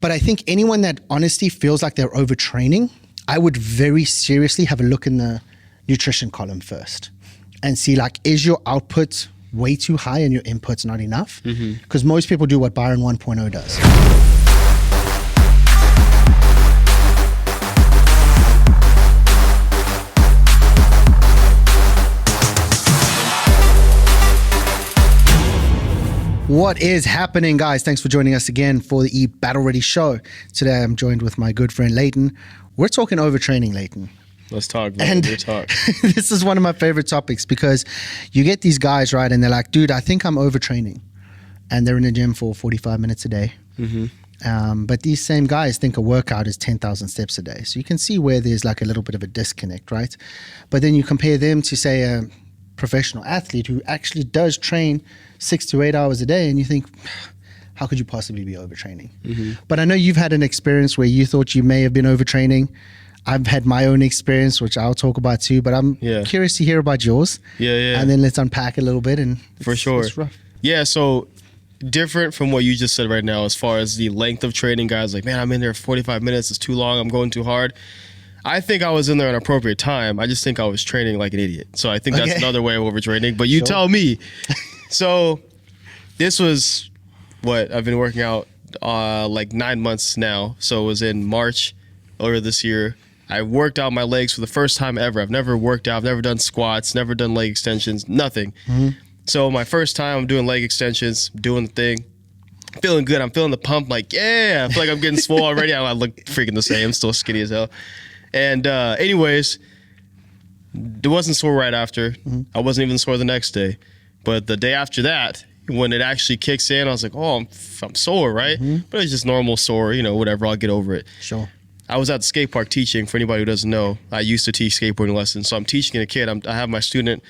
But I think anyone that honestly feels like they're overtraining, I would very seriously have a look in the nutrition column first and see, like, is your output way too high and your input's not enough? Because most people do what Byron 1.0 does. What is happening, guys? Thanks for joining us again for the Battle Ready show. Today I'm joined with my good friend Leighton. We're talking overtraining, Leighton. Let's talk, man. And Let's talk. This is one of my favorite topics because you get these guys, right, and they're like, dude, I think I'm overtraining. And they're in the gym for 45 minutes a day. But these same guys think a workout is 10,000 steps a day. So you can see where there's like a little bit of a disconnect, right? But then you compare them to, say, a professional athlete who actually does train 6 to 8 hours a day, and you think, how could you possibly be overtraining? But I know you've had an experience where you thought you may have been overtraining. I've had my own experience, which I'll talk about too, but I'm curious to hear about yours. And then let's unpack a little bit. And for sure. It's rough. Yeah, so different from what you just said right now as far as the length of training. Guys like, man, I'm in there 45 minutes. It's too long. I'm going too hard. I think I was in there at an appropriate time. I just think I was training like an idiot. So I think that's another way of overtraining. But you tell me. So this was what I've been working out like 9 months now. So it was in March earlier this year. I worked out my legs for the first time ever. I've never worked out. I've never done squats, never done leg extensions, nothing. So my first time I'm doing leg extensions, doing the thing. Feeling good. I'm feeling the pump. Like, yeah, I feel like I'm getting swole already. I look freaking the same. I'm still skinny as hell. And anyways, it wasn't sore right after. I wasn't even sore the next day. But the day after that, when it actually kicks in, I was like, oh, I'm sore, right? But it's just normal sore, you know, whatever. I'll get over it. Sure. I was at the skate park teaching. For anybody who doesn't know, I used to teach skateboarding lessons. So I'm teaching a kid. I have my student.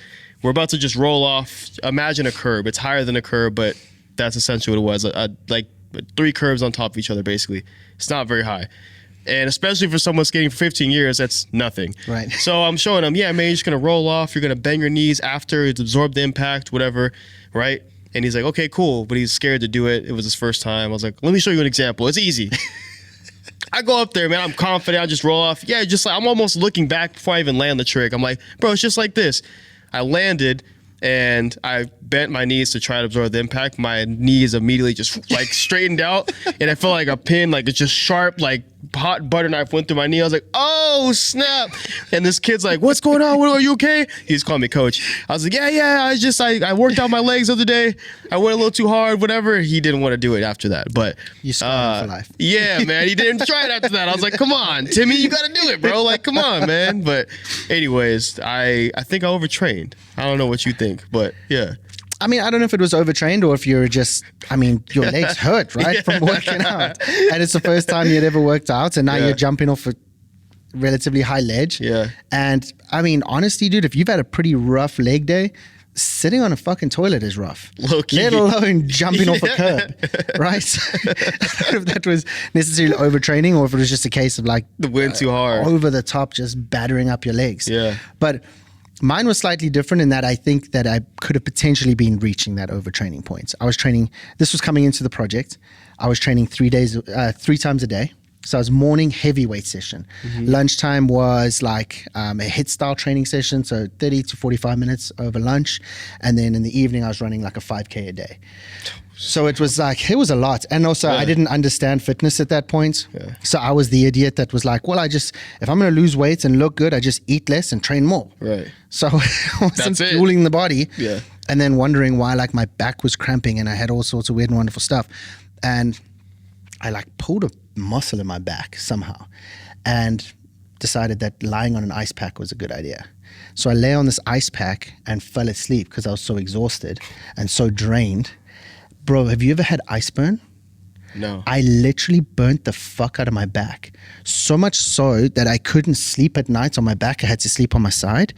We're about to just roll off. Imagine a curb. It's higher than a curb, but that's essentially what it was. Like 3 curbs on top of each other, basically. It's not very high. And especially for someone skating for 15 years, that's nothing. Right. So I'm showing them, yeah, man, you're just going to roll off. You're going to bend your knees after. It's absorb the impact, whatever, right? And he's like, okay, cool. But he's scared to do it. It was his first time. I was like, let me show you an example. It's easy. I go up there, man. I'm confident. I just roll off. Yeah, just like I'm almost looking back before I even land the trick. I'm like, bro, it's just like this. I landed. And I bent my knees to try to absorb the impact. My knees immediately just like straightened out. And I felt like a pin, like it's just sharp, like hot butter knife went through my knee. I was like, oh, snap. And this kid's like, what's going on? Are you okay? He's calling me coach. I was like, yeah. I worked out my legs the other day. I went a little too hard, whatever. He didn't want to do it after that. But you scarred for life. Yeah, man. He didn't try it after that. I was like, come on, Timmy, you got to do it, bro. Like, come on, man. But anyways, I think I overtrained. I don't know what you think, but yeah. I mean, I don't know if it was overtrained or if you're just, I mean, your legs hurt, right, from working out. And it's the first time you'd ever worked out, and now you're jumping off a relatively high ledge. Yeah. And I mean, honestly, dude, if you've had a pretty rough leg day, sitting on a fucking toilet is rough. Low-key. Let alone jumping off a curb, right? I don't know if that was necessarily overtraining or if it was just a case of like the wind too hard, over the top, just battering up your legs. Yeah. But mine was slightly different in that I think that I could have potentially been reaching that overtraining point. I was training, this was coming into the project. I was training 3 times a day. So I was morning heavyweight session. Lunchtime was like a HIIT style training session. So 30 to 45 minutes over lunch. And then in the evening, I was running like a 5K a day. So it was like, it was a lot. And also I didn't understand fitness at that point. So I was the idiot that was like, well, if I'm going to lose weight and look good, I just eat less and train more. Right. So I wasn't fueling the body. Yeah. And then wondering why like my back was cramping and I had all sorts of weird and wonderful stuff. And I like pulled a muscle in my back somehow and decided that lying on an ice pack was a good idea. So I lay on this ice pack and fell asleep because I was so exhausted and so drained. Bro, have you ever had ice burn? No. I literally burnt the fuck out of my back. So much so that I couldn't sleep at night on my back. I had to sleep on my side.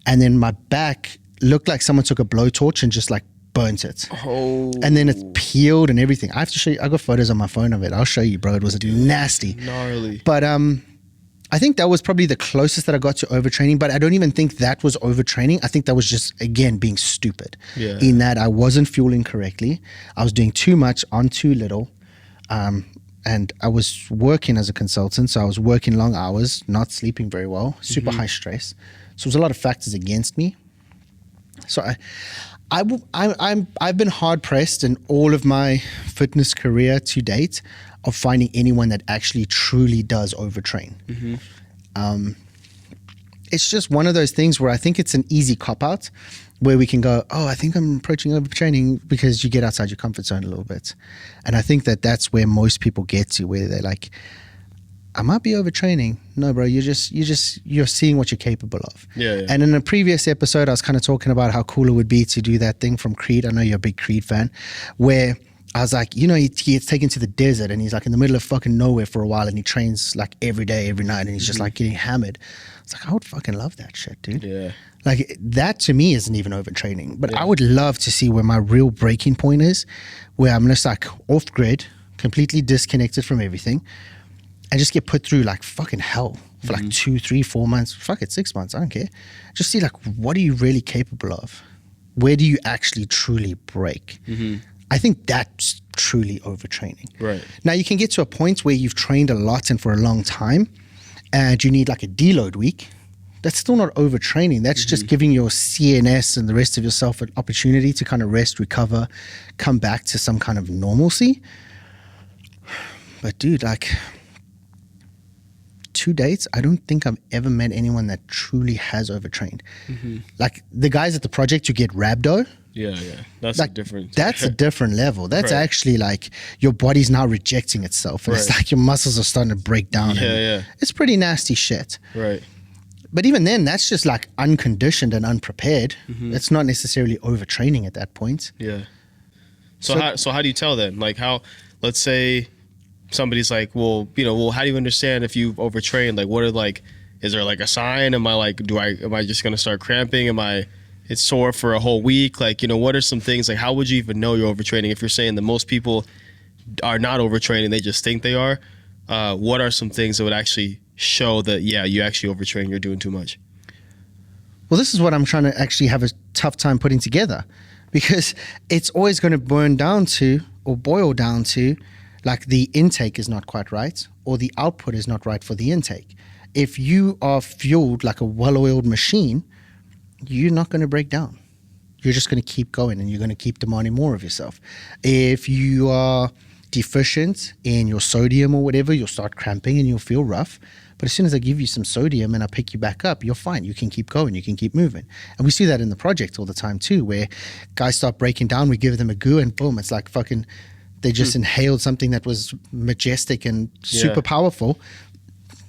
And then my back looked like someone took a blowtorch and just like burnt it. Oh. And then it peeled and everything. I have to show you. I got photos on my phone of it. I'll show you, bro. It was nasty. Gnarly. But I think that was probably the closest that I got to overtraining, but I don't even think that was overtraining. I think that was just, again, being stupid. Yeah. In that I wasn't fueling correctly. I was doing too much on too little. and I was working as a consultant, so I was working long hours, not sleeping very well, super high stress. So there's a lot of factors against me. So I've been hard pressed in all of my fitness career to date of finding anyone that actually truly does overtrain. It's just one of those things where I think it's an easy cop out, where we can go, oh, I think I'm approaching overtraining, because you get outside your comfort zone a little bit. And I think that that's where most people get to, where they're like, I might be overtraining. No, bro, you're seeing what you're capable of. Yeah. And in a previous episode, I was kind of talking about how cool it would be to do that thing from Creed. I know you're a big Creed fan, where I was like, he gets taken to the desert and he's like in the middle of fucking nowhere for a while, and he trains like every day, every night, and he's just like getting hammered. It's like, I would fucking love that shit, dude. Yeah. Like, that to me isn't even overtraining, but I would love to see where my real breaking point is, where I'm just like off grid, completely disconnected from everything, and just get put through like fucking hell for like 2, 3, 4 months, fuck it, 6 months, I don't care. Just see like, what are you really capable of? Where do you actually truly break? I think that's truly overtraining. Right. Now you can get to a point where you've trained a lot and for a long time, and you need like a deload week. That's still not overtraining. That's just giving your CNS and the rest of yourself an opportunity to kind of rest, recover, come back to some kind of normalcy. But dude, like, to date, I don't think I've ever met anyone that truly has overtrained. Like the guys at the project who get rhabdo. Yeah. That's Like, a different. That's a different level. That's Right. actually like your body's now rejecting itself. And it's Right. like your muscles are starting to break down. Yeah. It's pretty nasty shit. Right. But even then, that's just like unconditioned and unprepared. It's not necessarily overtraining at that point. Yeah. So how do you tell then? Like, how, let's say somebody's like, well, how do you understand if you've overtrained? Like, what are like, is there like a sign? Am I just going to start cramping? It's sore for a whole week? Like, what are some things, like, how would you even know you're overtraining? If you're saying that most people are not overtraining, they just think they are, what are some things that would actually show that, yeah, you actually overtrain, you're doing too much? Well, this is what I'm trying to actually have a tough time putting together, because it's always going to boil down to like the intake is not quite right, or the output is not right for the intake. If you are fueled like a well-oiled machine, you're not going to break down. You're just going to keep going, and you're going to keep demanding more of yourself. If you are deficient in your sodium or whatever, you'll start cramping and you'll feel rough. But as soon as I give you some sodium and I pick you back up, you're fine. You can keep going. You can keep moving. And we see that in the project all the time too, where guys start breaking down. We give them a goo and boom, it's like fucking, they just inhaled something that was majestic and super powerful.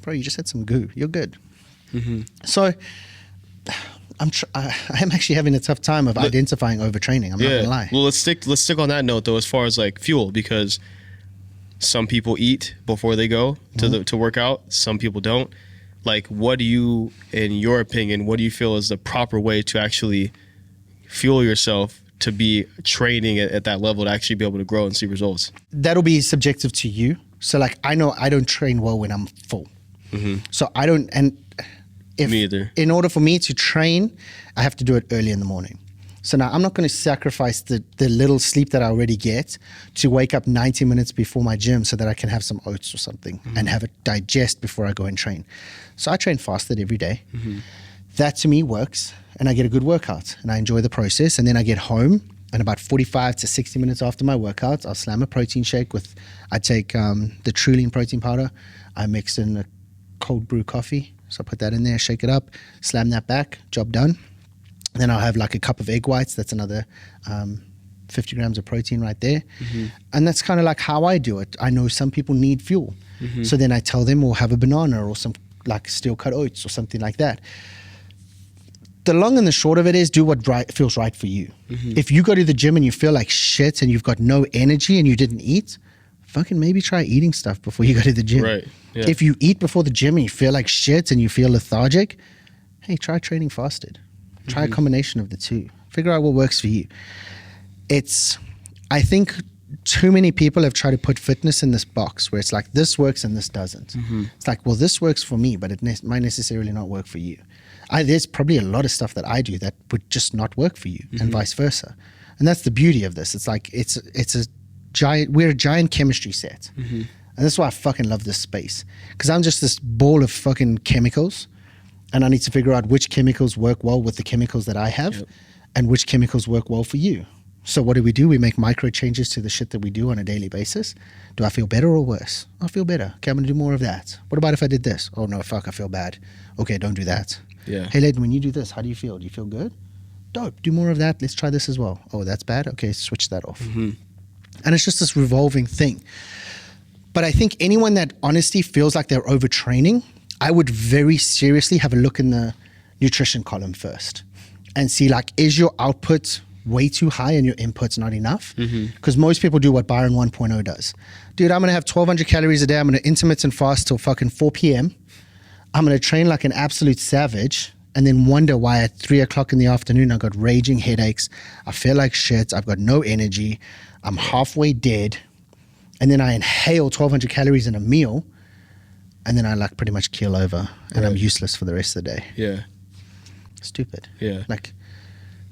Bro, you just had some goo. You're good. So I'm actually having a tough time of identifying overtraining. I'm not gonna lie. Well, let's stick on that note though, as far as like fuel, because some people eat before they go to work out. Some people don't. Like, what do you, in your opinion, what do you feel is the proper way to actually fuel yourself to be training at that level to actually be able to grow and see results? That'll be subjective to you. So like, I know I don't train well when I'm full. So I don't, and Me either. in order for me to train, I have to do it early in the morning. So now I'm not going to sacrifice the little sleep that I already get to wake up 90 minutes before my gym so that I can have some oats or something and have it digest before I go and train. So I train fasted every day. That to me works, and I get a good workout and I enjoy the process. And then I get home, and about 45 to 60 minutes after my workout, I'll slam a protein shake with, I take the Truline protein powder. I mix in a cold brew coffee. So I put that in there, shake it up, slam that back, job done. Then I'll have like a cup of egg whites. That's another 50 grams of protein right there. And that's kind of like how I do it. I know some people need fuel. So then I tell them, we'll have a banana or some like steel cut oats or something like that. The long and the short of it is, do what feels right for you. If you go to the gym and you feel like shit and you've got no energy and you didn't eat, fucking maybe try eating stuff before you go to the gym. Right. Yeah. If you eat before the gym and you feel like shit and you feel lethargic, hey, try training fasted. Try a combination of the two. Figure out what works for you. I think too many people have tried to put fitness in this box where it's like, this works and this doesn't. It's like, well, this works for me, but it might necessarily not work for you. There's probably a lot of stuff that I do that would just not work for you, and vice versa. And that's the beauty of this. It's like, we're a giant chemistry set. And that's why I fucking love this space. Because I'm just this ball of fucking chemicals. And I need to figure out which chemicals work well with the chemicals that I have and which chemicals work well for you. So what do? We make micro changes to the shit that we do on a daily basis. Do I feel better or worse? I feel better. Okay, I'm going to do more of that. What about if I did this? Oh, no, fuck, I feel bad. Okay, don't do that. Yeah. Hey, Layden, when you do this, how do you feel? Do you feel good? Dope. Do more of that. Let's try this as well. Oh, that's bad? Okay, switch that off. Mm-hmm. And it's just this revolving thing. But I think anyone that honestly feels like they're overtraining, I would very seriously have a look in the nutrition column first and see, like, is your output way too high and your input's not enough? Because most people do what Byron 1.0 does. Dude, I'm going to have 1,200 calories a day. I'm going to intermittent fast till fucking 4 p.m. I'm going to train like an absolute savage and then wonder why at 3 o'clock in the afternoon I got raging headaches. I feel like shit. I've got no energy. I'm halfway dead. And then I inhale 1,200 calories in a meal. And then I like pretty much keel over and I'm useless for the rest of the day. Yeah. Stupid. Yeah. Like,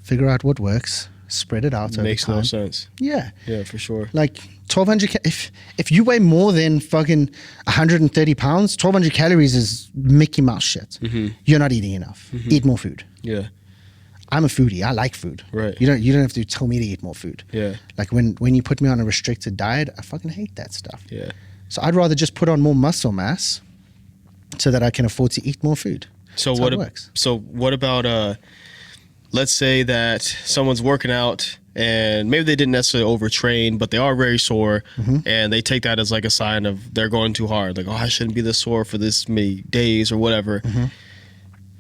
figure out what works, spread it out over Makes time. no sense. Yeah. Yeah, for sure. Like 1,200, if you weigh more than fucking 130 pounds, 1,200 calories is Mickey Mouse shit. You're not eating enough. Eat more food. Yeah. I'm a foodie. I like food. Right. You don't have to tell me to eat more food. Yeah. Like when you put me on a restricted diet, I fucking hate that stuff. Yeah. So I'd rather just put on more muscle mass so that I can afford to eat more food. So That's how it works. So what about let's say that someone's working out and maybe they didn't necessarily overtrain, but they are very sore, and they take that as like a sign of they're going too hard. Like, oh, I shouldn't be this sore for this many days or whatever.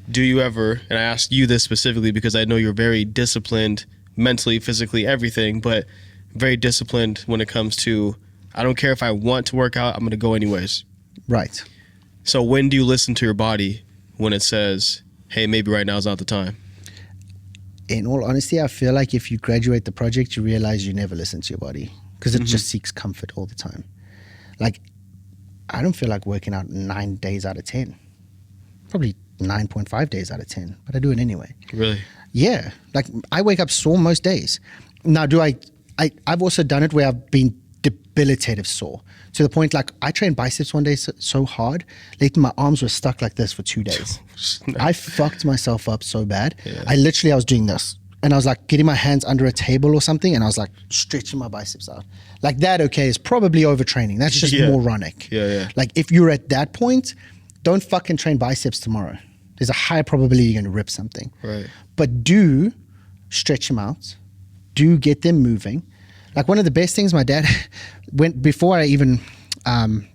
Do you ever, and I ask you this specifically because I know you're very disciplined mentally, physically, everything, but very disciplined when it comes to, I don't care if I want to work out, I'm going to go anyways. Right. So when do you listen to your body when it says, hey, maybe right now is not the time? In all honesty, I feel like if you graduate the project, you realize you never listen to your body because it just seeks comfort all the time. Like, I don't feel like working out 9 days out of 10. Probably 9.5 days out of 10, but I do it anyway. Really? Yeah. Like, I wake up sore most days. Now, I've also done it where I've been debilitative sore to the point, like, I trained biceps one day so hard, later my arms were stuck like this for 2 days. I fucked myself up so bad. Yeah. I was doing this and I was like getting my hands under a table or something and I was like stretching my biceps out. Like that, okay, is probably overtraining. That's just moronic. Yeah. Like if you're at that point, don't fucking train biceps tomorrow. There's a high probability you're going to rip something. Right. But do stretch them out. Do get them moving. Like one of the best things my dad went before I even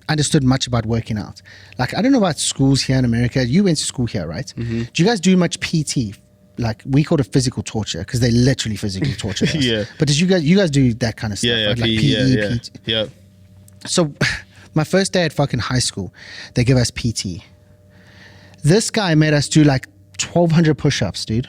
understood much about working out. Like, I don't know about schools here in America. You went to school here, right? Do you guys do much PT? Like, we call it physical torture because they literally physically torture us. Yeah. But did you guys do that kind of stuff? Yeah, right? Like PE, PT. Yeah. So my first day at fucking high school, they give us PT. This guy made us do like 1,200 push-ups, dude.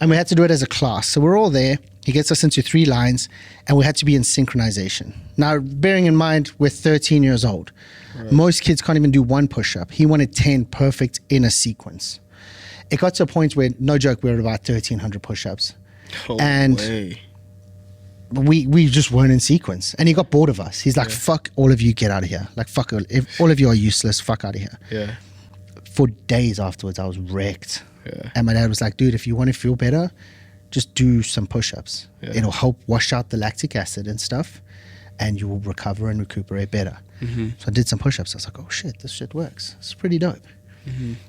And we had to do it as a class. So we're all there. He gets us into 3 lines and we had to be in synchronization. Now, bearing in mind, we're 13 years old. Right. Most kids can't even do 1 push-up. He wanted 10 perfect in a sequence. It got to a point where, no joke, we were at about 1,300 push-ups. Oh, and way. We just weren't in sequence. And he got bored of us. He's like, fuck all of you, get out of here. Like, fuck, if all of you are useless, fuck out of here. Yeah. For days afterwards, I was wrecked. Yeah. And my dad was like, dude, if you want to feel better, just do some push-ups. Yeah. It'll help wash out the lactic acid and stuff, and you will recover and recuperate better. So I did some push-ups. I was like, oh shit, this shit works. It's pretty dope.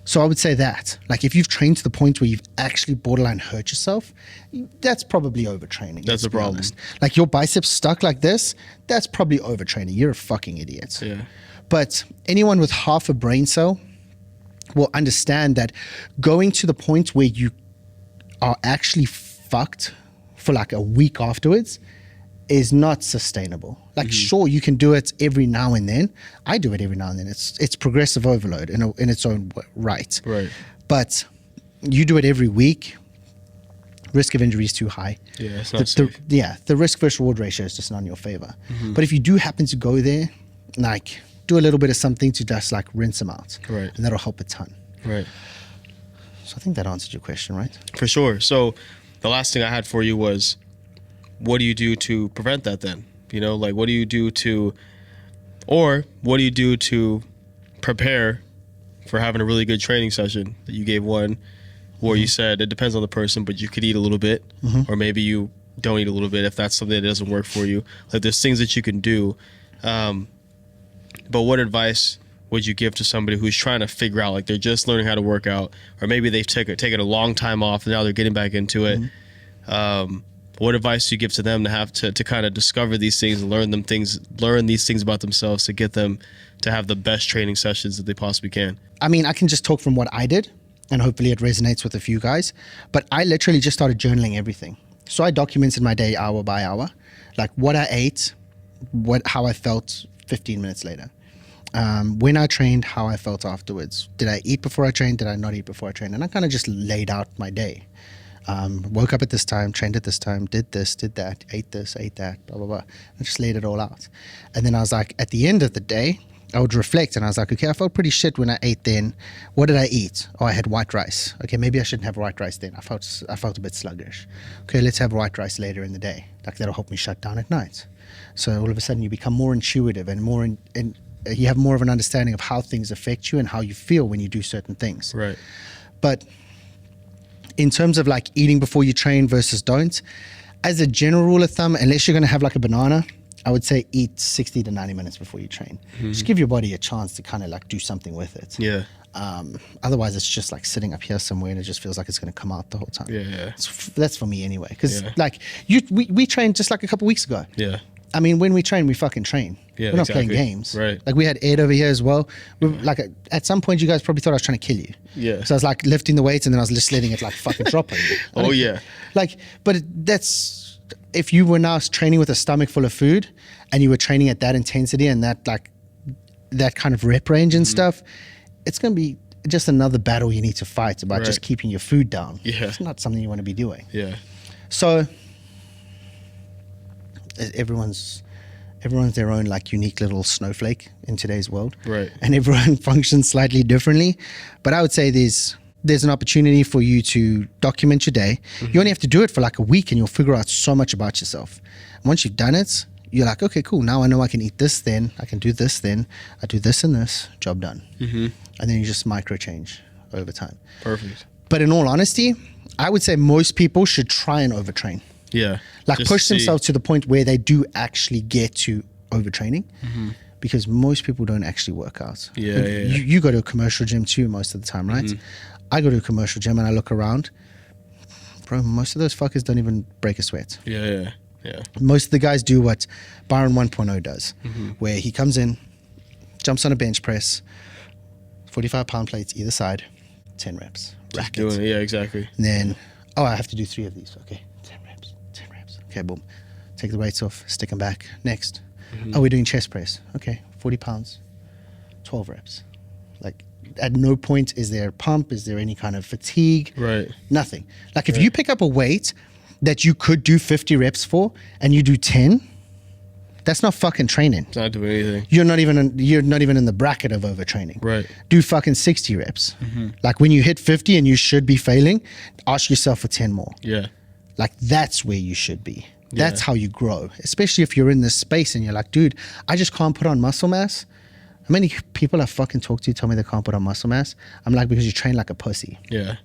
So I would say that, like, if you've trained to the point where you've actually borderline hurt yourself, that's probably overtraining. That's the problem. Honest. Like, your biceps stuck like this, that's probably overtraining. You're a fucking idiot. Yeah. But anyone with half a brain cell will understand that going to the point where you are actually fucked for like a week afterwards is not sustainable. Like, sure, you can do it every now and then. I do it every now and then. It's progressive overload in its own right. Right. But you do it every week, risk of injury is too high. Yeah, it's not safe. The risk versus reward ratio is just not in your favor. But if you do happen to go there, like, do a little bit of something to just like rinse them out. Right. And that'll help a ton. Right. So I think that answered your question, right? For sure. So the last thing I had for you was, what do you do to prevent that then? You know, like, what do you do to, Or what do you do to prepare for having a really good training session that you gave one where you said it depends on the person, but you could eat a little bit, or maybe you don't eat a little bit if that's something that doesn't work for you. Like there's things that you can do. But what advice would you give to somebody who's trying to figure out, like they're just learning how to work out, or maybe they've taken a long time off and now they're getting back into it? What advice do you give to them to have to kind of discover these things and learn these things about themselves to get them to have the best training sessions that they possibly can? I mean, I can just talk from what I did, and hopefully it resonates with a few guys. But I literally just started journaling everything. So I documented my day hour by hour, like what I ate, how I felt 15 minutes later. When I trained, how I felt afterwards. Did I eat before I trained? Did I not eat before I trained? And I kind of just laid out my day. Woke up at this time, trained at this time, did this, did that, ate this, ate that, blah, blah, blah. I just laid it all out. And then I was like, at the end of the day, I would reflect and I was like, okay, I felt pretty shit when I ate then. What did I eat? Oh, I had white rice. Okay, maybe I shouldn't have white rice then. I felt a bit sluggish. Okay, let's have white rice later in the day. Like that'll help me shut down at night. So all of a sudden you become more intuitive and you have more of an understanding of how things affect you and how you feel when you do certain things. Right. But in terms of like eating before you train versus don't, as a general rule of thumb, unless you're going to have like a banana, I would say eat 60 to 90 minutes before you train. Just give your body a chance to kind of like do something with it. Yeah. Otherwise, it's just like sitting up here somewhere and it just feels like it's going to come out the whole time. Yeah. That's for me anyway. Because like we trained just like a couple weeks ago. Yeah. I mean, when we train, we fucking train. Yeah, we're not exactly. playing games. Right. Like we had Ed over here as well. Like at some point, you guys probably thought I was trying to kill you. Yeah. So I was like lifting the weights and then I was just letting it like fucking drop on you. Oh yeah. Like, but that's if you were now training with a stomach full of food and you were training at that intensity and that like that kind of rep range and stuff, it's going to be just another battle you need to fight about just keeping your food down. Yeah. It's not something you want to be doing. Yeah. So everyone's their own like unique little snowflake in today's world. Right. And everyone functions slightly differently. But I would say there's an opportunity for you to document your day. You only have to do it for like a week and you'll figure out so much about yourself. And once you've done it, you're like, okay, cool. Now I know I can eat this then. I can do this then. I do this and this. Job done. And then you just micro change over time. Perfect. But in all honesty, I would say most people should try and overtrain. Yeah. Like Just push see. themselves to the point where they do actually get to overtraining. Because most people don't actually work out. Yeah, yeah. You go to a commercial gym too most of the time, right? I go to a commercial gym and I look around. Bro, most of those fuckers don't even break a sweat. Yeah. Most of the guys do what Byron 1.0 does, where he comes in, jumps on a bench press, 45-pound plates either side, 10 reps. Just doing it. Yeah, exactly. And then, I have to do 3 of these. Okay, 10 reps. Okay, boom. Take the weights off, stick them back. Next. Oh, we're doing chest press. Okay, 40 pounds, 12 reps. Like, at no point is there a pump, is there any kind of fatigue? Right. Nothing. Like, if you pick up a weight that you could do 50 reps for and you do 10, that's not fucking training. It's not doing anything. You're not even in the bracket of overtraining. Right. Do fucking 60 reps. Like when you hit 50 and you should be failing, ask yourself for 10 more. Yeah. Like that's where you should be. That's how you grow, especially if you're in this space and you're like, dude, I just can't put on muscle mass. How many people I fucking talk to tell me they can't put on muscle mass? I'm like, because you train like a pussy. Yeah.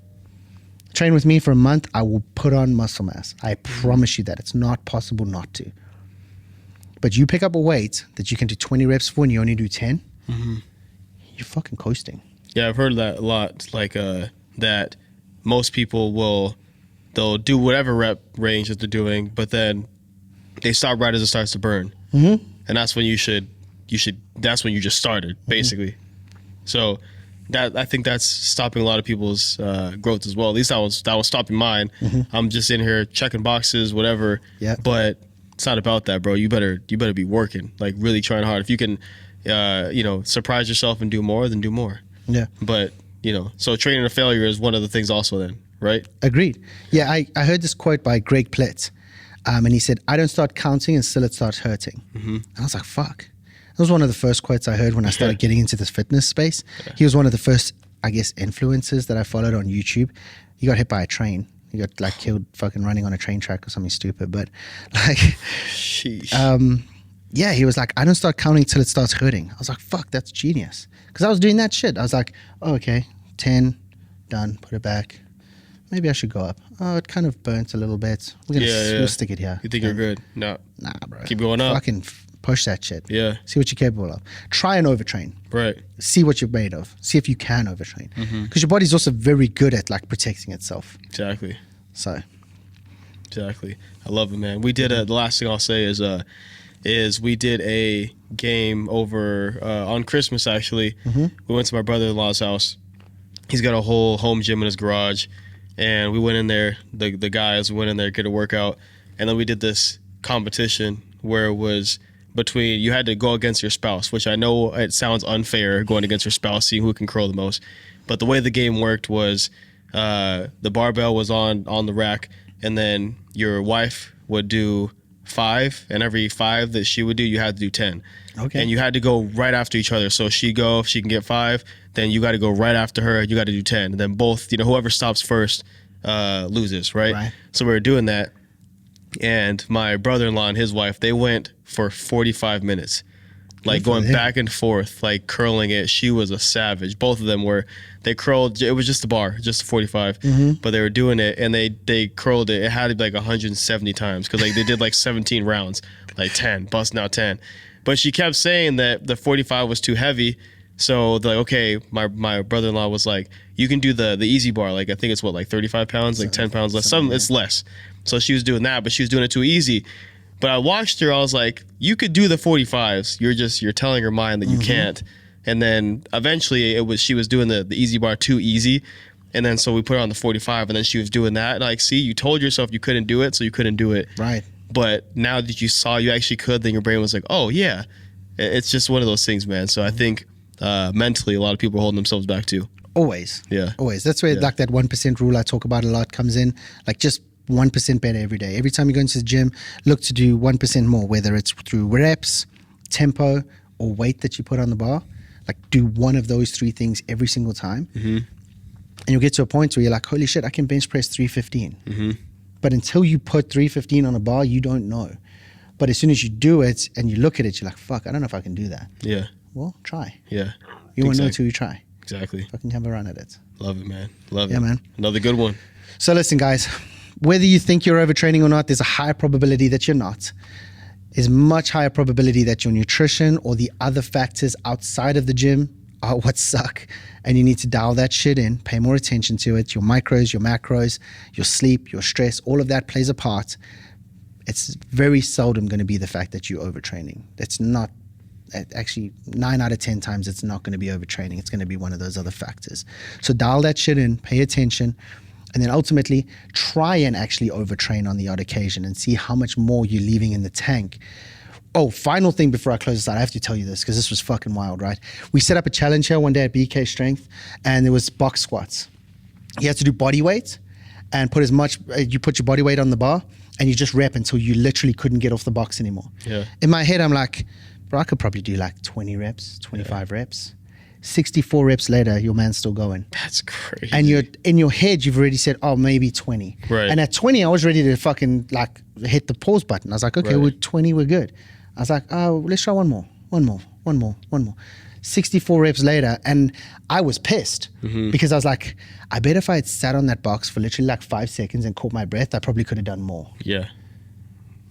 Train with me for a month, I will put on muscle mass. I promise you that. It's not possible not to. But you pick up a weight that you can do 20 reps for and you only do 10, you're fucking coasting. Yeah, I've heard that a lot. Like that most people they'll do whatever rep range that they're doing, but then they stop right as it starts to burn. And that's when that's when you just started, basically. So I think that's stopping a lot of people's growth as well. At least that was stopping mine. I'm just in here checking boxes, whatever. Yeah. But it's not about that, bro. You better be working, like really trying hard. If you can, surprise yourself and do more, then do more. Yeah. But so training to failure is one of the things also. Then, right? Agreed. Yeah, I heard this quote by Greg Plitt, and he said, "I don't start counting until it starts hurting." And I was like, "Fuck." That was one of the first quotes I heard when I started getting into this fitness space. He was one of the first, I guess, influencers that I followed on YouTube. He got hit by a train. He got like killed fucking running on a train track or something stupid. But like, Sheesh. Yeah, he was like, I don't start counting till it starts hurting. I was like, fuck, that's genius. Because I was doing that shit. I was like, oh, okay, 10, done, put it back. Maybe I should go up. Oh, it kind of burnt a little bit. We'll stick it here. You think you're good? No. Nah, bro. Keep going up. Fucking push that shit. Yeah. See what you're capable of. Try and overtrain. Right. See what you're made of. See if you can overtrain. Because your body's also very good at like protecting itself. Exactly. So. Exactly. I love it, man. We did the last thing I'll say is we did a game over on Christmas, actually. We went to my brother-in-law's house. He's got a whole home gym in his garage. And we went in there, the guys went in there, get a workout. And then we did this competition where it was between, you had to go against your spouse, which I know it sounds unfair going against your spouse, seeing who can curl the most. But the way the game worked was the barbell was on the rack, and then your wife would do 5, and every 5 that she would do, you had to do 10. Okay. And you had to go right after each other. So she can get 5, then you got to go right after her, and you got to do 10. And then both, whoever stops first loses, right? So we were doing that. And my brother-in-law and his wife, they went for 45 minutes, like going back and forth, like curling it. She was a savage. Both of them were. They curled. It was just a bar, just 45, but they were doing it, and they curled it. It had to be like 170 times because like they did like 17 rounds, like 10, busting out 10. But she kept saying that the 45 was too heavy. So they're like, okay, my brother-in-law was like, you can do the easy bar. Like I think it's like 35 pounds, like 10 pounds less. It's less. So she was doing that, but she was doing it too easy. But I watched her. I was like, you could do the 45s. You're telling her mind that you can't. And then eventually she was doing the easy bar too easy. And then so we put her on the 45, and then she was doing that. And like, see, you told yourself you couldn't do it, so you couldn't do it. Right. But now that you saw you actually could, then your brain was like, oh yeah. It's just one of those things, man. So I think mentally a lot of people are holding themselves back too. Always. Yeah. Always. That's where like that 1% rule I talk about a lot comes in. Like just 1% better every day. Every time you go into the gym, look to do 1% more, whether it's through reps, tempo, or weight that you put on the bar. Like do one of those 3 things every single time. And you'll get to a point where you're like, holy shit, I can bench press 315. But until you put 315 on a bar, you don't know. But as soon as you do it and you look at it, you're like, fuck, I don't know if I can do that. Yeah. Well, try. Yeah. You won't know until you try. Exactly. Fucking have a run at it. Love it, man. Love it. Yeah, man. Another good one. So listen, guys, whether you think you're overtraining or not, there's a high probability that you're not. There's much higher probability that your nutrition or the other factors outside of the gym are what suck. And you need to dial that shit in, pay more attention to it. Your micros, your macros, your sleep, your stress, all of that plays a part. It's very seldom going to be the fact that you're overtraining. That's not, actually 9 out of 10 times it's not going to be overtraining. It's going to be one of those other factors. So dial that shit in, pay attention, and then ultimately try and actually overtrain on the odd occasion and see how much more you're leaving in the tank. Oh, final thing before I close this out, I have to tell you this because this was fucking wild, right? We set up a challenge here one day at BK Strength, and there was box squats. You had to do body weight and put as much, you put your body weight on the bar and you just rep until you literally couldn't get off the box anymore. Yeah. In my head, I'm like, bro, I could probably do like 20 reps, 25 reps. 64 reps later, your man's still going. That's crazy. And you're in your head, you've already said, oh, maybe 20. Right. And at 20, I was ready to fucking like hit the pause button. I was like, okay, with 20, we're good. I was like, oh, let's try one more. 64 reps later, and I was pissed because I was like, I bet if I had sat on that box for literally like 5 seconds and caught my breath, I probably could have done more. Yeah.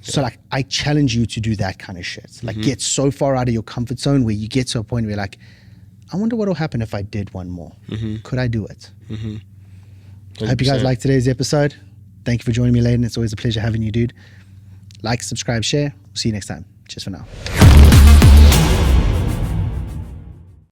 So like, I challenge you to do that kind of shit. Like get so far out of your comfort zone where you get to a point where you're like, I wonder what will happen if I did one more. Could I do it? I hope you guys liked today's episode. Thank you for joining me, Layden. It's always a pleasure having you, dude. Like, subscribe, share. See you next time. Cheers for now.